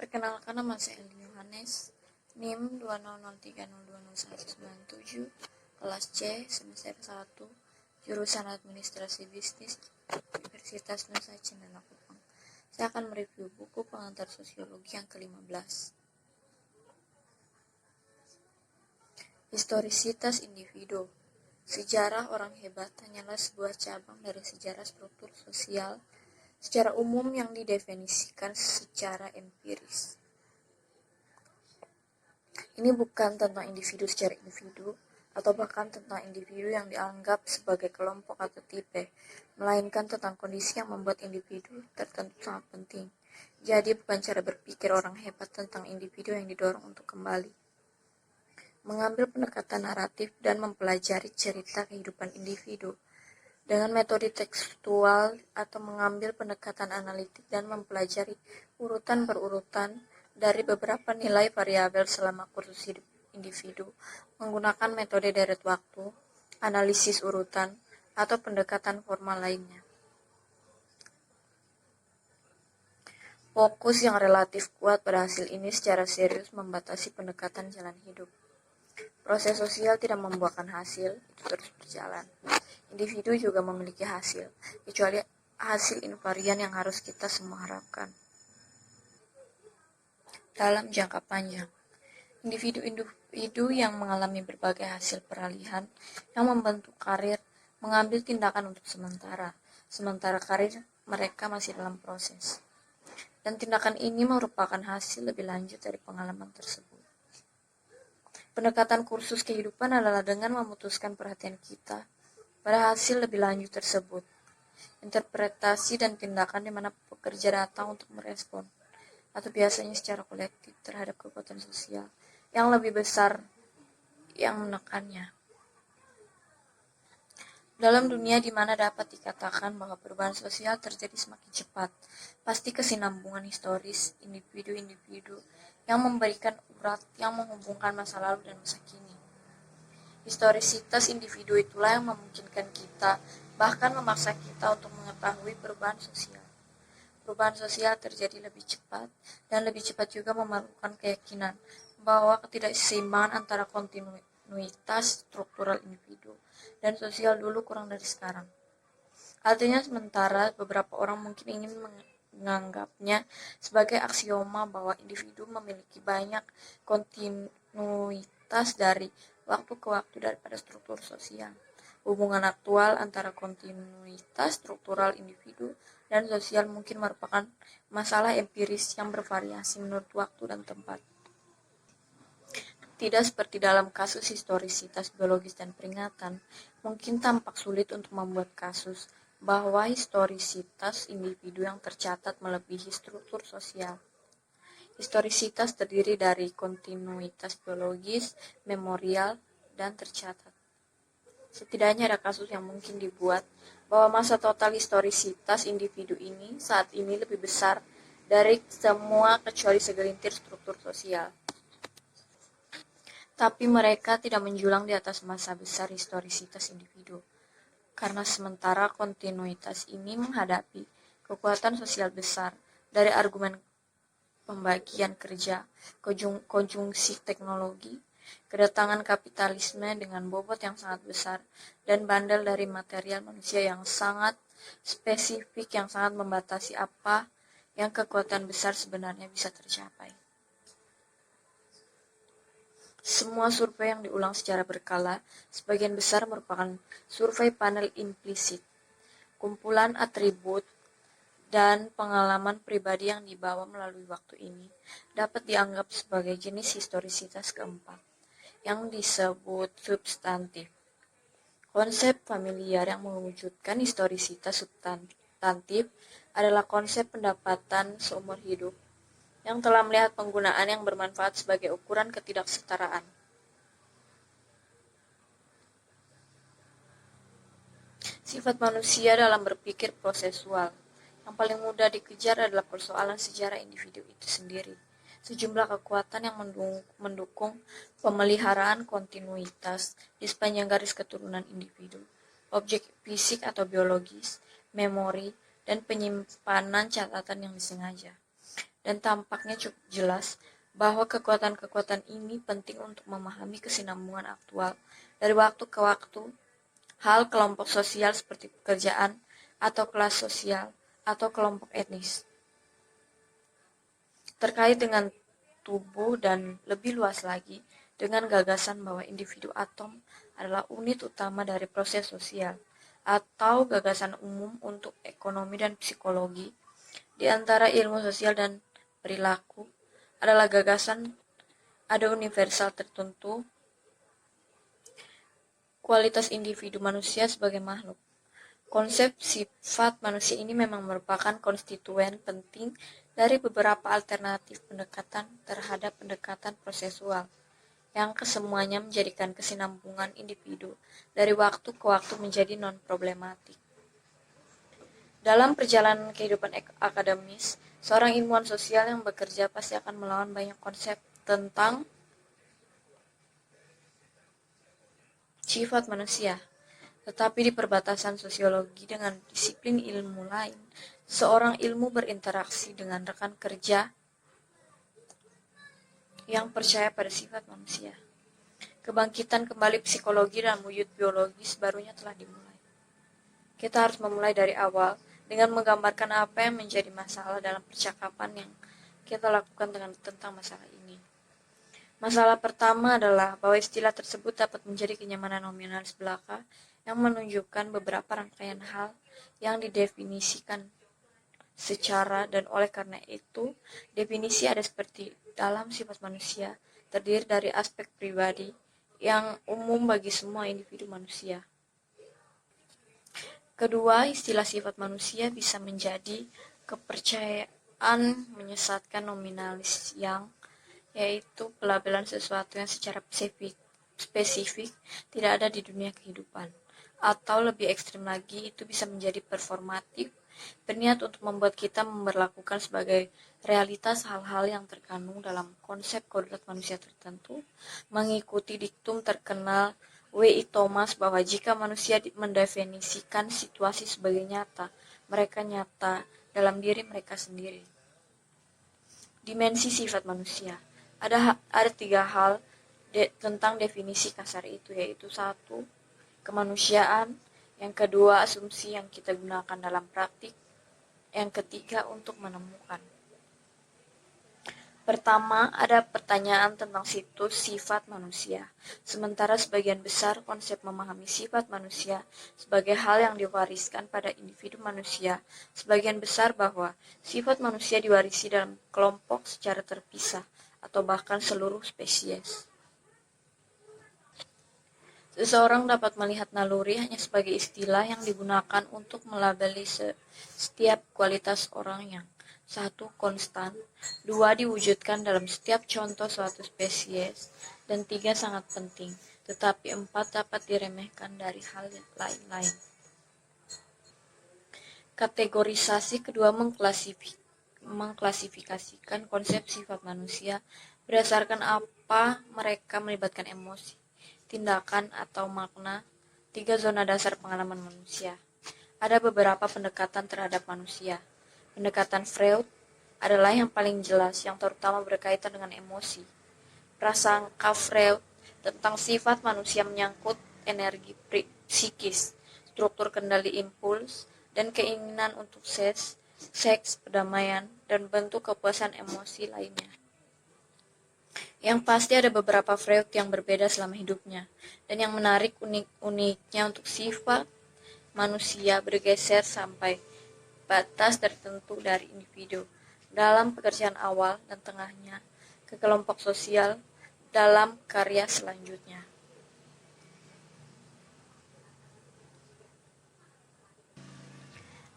Perkenalkan, nama saya Eli Yohanes, NIM 20030201997, kelas C, semester 1, jurusan Administrasi Bisnis, Universitas Nusa Cendana Kupang. Saya akan mereview buku pengantar sosiologi yang ke-15. Historisitas individu. Sejarah orang hebat hanyalah sebuah cabang dari sejarah struktur sosial secara umum yang didefinisikan secara empiris. Ini bukan tentang individu secara individu, atau bahkan tentang individu yang dianggap sebagai kelompok atau tipe, melainkan tentang kondisi yang membuat individu tertentu sangat penting. Jadi bukan cara berpikir orang hebat tentang individu yang didorong untuk kembali mengambil pendekatan naratif dan mempelajari cerita kehidupan individu dengan metode tekstual atau mengambil pendekatan analitik dan mempelajari urutan per urutan dari beberapa nilai variabel selama kursus hidup individu menggunakan metode deret waktu, analisis urutan, atau pendekatan formal lainnya. Fokus yang relatif kuat pada hasil ini secara serius membatasi pendekatan jalan hidup. Proses sosial tidak membuahkan hasil, itu terus berjalan. Individu juga memiliki hasil, kecuali hasil invarian yang harus kita semua harapkan. Dalam jangka panjang, individu yang mengalami berbagai hasil peralihan yang membentuk karir mengambil tindakan untuk sementara karir mereka masih dalam proses. Dan tindakan ini merupakan hasil lebih lanjut dari pengalaman tersebut. Pendekatan kursus kehidupan adalah dengan memutuskan perhatian kita pada hasil lebih lanjut tersebut, interpretasi dan tindakan di mana pekerja datang untuk merespon, atau biasanya secara kolektif terhadap kekuatan sosial yang lebih besar yang menekannya. Dalam dunia di mana dapat dikatakan bahwa perubahan sosial terjadi semakin cepat, pasti kesinambungan historis individu-individu yang memberikan urat yang menghubungkan masa lalu dan masa kini. Historisitas individu itulah yang memungkinkan kita, bahkan memaksa kita untuk mengetahui perubahan sosial. Perubahan sosial terjadi lebih cepat, dan lebih cepat juga memerlukan keyakinan bahwa ketidakseimbangan antara kontinuitas struktural individu dan sosial dulu kurang dari sekarang. Artinya sementara beberapa orang mungkin ingin menganggapnya sebagai aksioma bahwa individu memiliki banyak kontinuitas dari waktu ke waktu daripada struktur sosial. Hubungan aktual antara kontinuitas struktural individu dan sosial mungkin merupakan masalah empiris yang bervariasi menurut waktu dan tempat. Tidak seperti dalam kasus historisitas biologis dan peringatan, mungkin tampak sulit untuk membuat kasus bahwa historisitas individu yang tercatat melebihi struktur sosial. Historisitas terdiri dari kontinuitas biologis, memorial, dan tercatat. Setidaknya ada kasus yang mungkin dibuat bahwa masa total historisitas individu ini saat ini lebih besar dari semua kecuali segelintir struktur sosial. Tapi mereka tidak menjulang di atas masa besar historisitas individu, karena sementara kontinuitas ini menghadapi kekuatan sosial besar dari argumen pembagian kerja, konjungsi teknologi, kedatangan kapitalisme dengan bobot yang sangat besar, dan bandel dari material manusia yang sangat spesifik yang sangat membatasi apa yang kekuatan besar sebenarnya bisa tercapai. Semua survei yang diulang secara berkala, sebagian besar merupakan survei panel implisit, kumpulan atribut dan pengalaman pribadi yang dibawa melalui waktu ini, dapat dianggap sebagai jenis historisitas keempat, yang disebut substantif. Konsep familiar yang mewujudkan historisitas substantif adalah konsep pendapatan seumur hidup, yang telah melihat penggunaan yang bermanfaat sebagai ukuran ketidaksetaraan. Sifat manusia dalam berpikir prosesual. Yang paling mudah dikejar adalah persoalan sejarah individu itu sendiri. Sejumlah kekuatan yang mendukung pemeliharaan kontinuitas di sepanjang garis keturunan individu, objek fisik atau biologis, memori, dan penyimpanan catatan yang disengaja. dan tampaknya cukup jelas bahwa kekuatan-kekuatan ini penting untuk memahami kesinambungan aktual dari waktu ke waktu, hal kelompok sosial seperti pekerjaan atau kelas sosial atau kelompok etnis. Terkait dengan tubuh dan lebih luas lagi dengan gagasan bahwa individu atom adalah unit utama dari proses sosial atau gagasan umum untuk ekonomi dan psikologi di antara ilmu sosial dan perilaku adalah gagasan ada universal tertentu kualitas individu manusia sebagai makhluk. Konsep sifat manusia ini memang merupakan konstituen penting dari beberapa alternatif pendekatan terhadap pendekatan prosesual, yang kesemuanya menjadikan kesinambungan individu dari waktu ke waktu menjadi non-problematik. Dalam perjalanan kehidupan akademis, seorang ilmuwan sosial yang bekerja pasti akan melawan banyak konsep tentang sifat manusia. Tetapi di perbatasan sosiologi dengan disiplin ilmu lain, seorang ilmu berinteraksi dengan rekan kerja yang percaya pada sifat manusia. Kebangkitan kembali psikologi dan wujud biologis barunya telah dimulai. Kita harus memulai dari awal dengan menggambarkan apa yang menjadi masalah dalam percakapan yang kita lakukan tentang masalah ini. Masalah pertama adalah bahwa istilah tersebut dapat menjadi kenyamanan nominalis belaka yang menunjukkan beberapa rangkaian hal yang didefinisikan secara dan oleh karena itu, definisi ada seperti dalam sifat manusia terdiri dari aspek pribadi yang umum bagi semua individu manusia. Kedua, istilah sifat manusia bisa menjadi kepercayaan menyesatkan nominalis yang yaitu pelabelan sesuatu yang secara spesifik tidak ada di dunia kehidupan. Atau lebih ekstrim lagi, itu bisa menjadi performatif, berniat untuk membuat kita memperlakukan sebagai realitas hal-hal yang terkandung dalam konsep kodrat manusia tertentu, mengikuti diktum terkenal W.I. Thomas bahwa jika manusia mendefinisikan situasi sebagai nyata, mereka nyata dalam diri mereka sendiri. Dimensi sifat manusia. Ada 3 hal tentang definisi kasar itu, yaitu 1, kemanusiaan, yang kedua asumsi yang kita gunakan dalam praktik, yang ketiga untuk menemukan. Pertama, ada pertanyaan tentang situs sifat manusia. Sementara sebagian besar konsep memahami sifat manusia sebagai hal yang diwariskan pada individu manusia, sebagian besar bahwa sifat manusia diwarisi dalam kelompok secara terpisah atau bahkan seluruh spesies. Seseorang dapat melihat naluri hanya sebagai istilah yang digunakan untuk melabeli setiap kualitas orang yang 1. Konstan, 2. Diwujudkan dalam setiap contoh suatu spesies, dan 3. Sangat penting, tetapi 4 dapat diremehkan dari hal lain-lain. Kategorisasi kedua mengklasifikasikan konsep sifat manusia berdasarkan apa mereka melibatkan emosi, tindakan atau makna, 3 zona dasar pengalaman manusia. Ada beberapa pendekatan terhadap manusia. Pendekatan Freud adalah yang paling jelas, yang terutama berkaitan dengan emosi. Prasangka Freud tentang sifat manusia menyangkut energi psikis, struktur kendali impuls, dan keinginan untuk seks, perdamaian, dan bentuk kepuasan emosi lainnya. Yang pasti ada beberapa Freud yang berbeda selama hidupnya, dan yang menarik uniknya untuk sifat manusia bergeser sampai batas tertentu dari individu dalam pekerjaan awal dan tengahnya ke kelompok sosial dalam karya selanjutnya.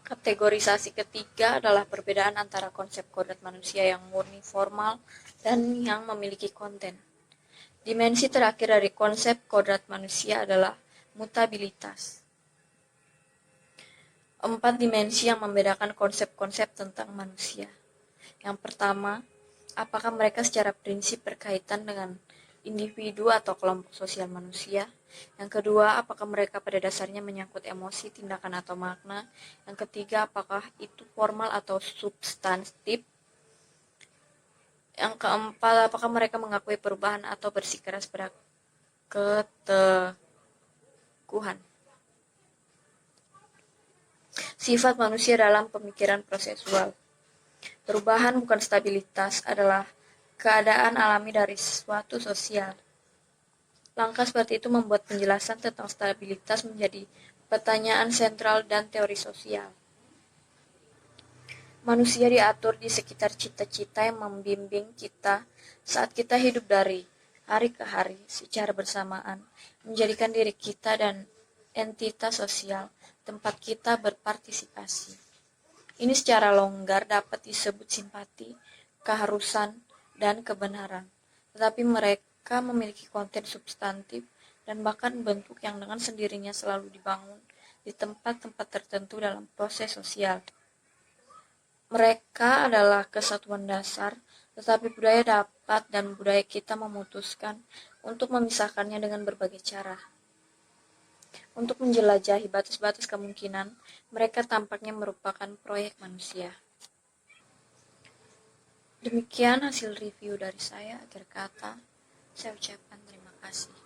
Kategorisasi ketiga adalah perbedaan antara konsep kodrat manusia yang murni formal dan yang memiliki konten. Dimensi terakhir dari konsep kodrat manusia adalah mutabilitas. 4 dimensi yang membedakan konsep-konsep tentang manusia. Yang pertama, apakah mereka secara prinsip berkaitan dengan individu atau kelompok sosial manusia? Yang kedua, apakah mereka pada dasarnya menyangkut emosi, tindakan, atau makna? Yang ketiga, apakah itu formal atau substantif? Yang keempat, apakah mereka mengakui perubahan atau bersikeras pada keteguhan. Sifat manusia dalam pemikiran prosesual. Perubahan bukan stabilitas, adalah keadaan alami dari suatu sosial. Langkah seperti itu membuat penjelasan tentang stabilitas menjadi pertanyaan sentral dan teori sosial. Manusia diatur di sekitar cita-cita yang membimbing kita saat kita hidup dari hari ke hari secara bersamaan, menjadikan diri kita dan entitas sosial tempat kita berpartisipasi. Ini secara longgar dapat disebut simpati, keharusan, dan kebenaran, tetapi mereka memiliki konten substantif dan bahkan bentuk yang dengan sendirinya selalu dibangun di tempat-tempat tertentu dalam proses sosial. Mereka adalah kesatuan dasar, tetapi budaya dapat dan budaya kita memutuskan untuk memisahkannya dengan berbagai cara. Untuk menjelajahi batas-batas kemungkinan, mereka tampaknya merupakan proyek manusia. Demikian hasil review dari saya. Akhir kata, saya ucapkan terima kasih.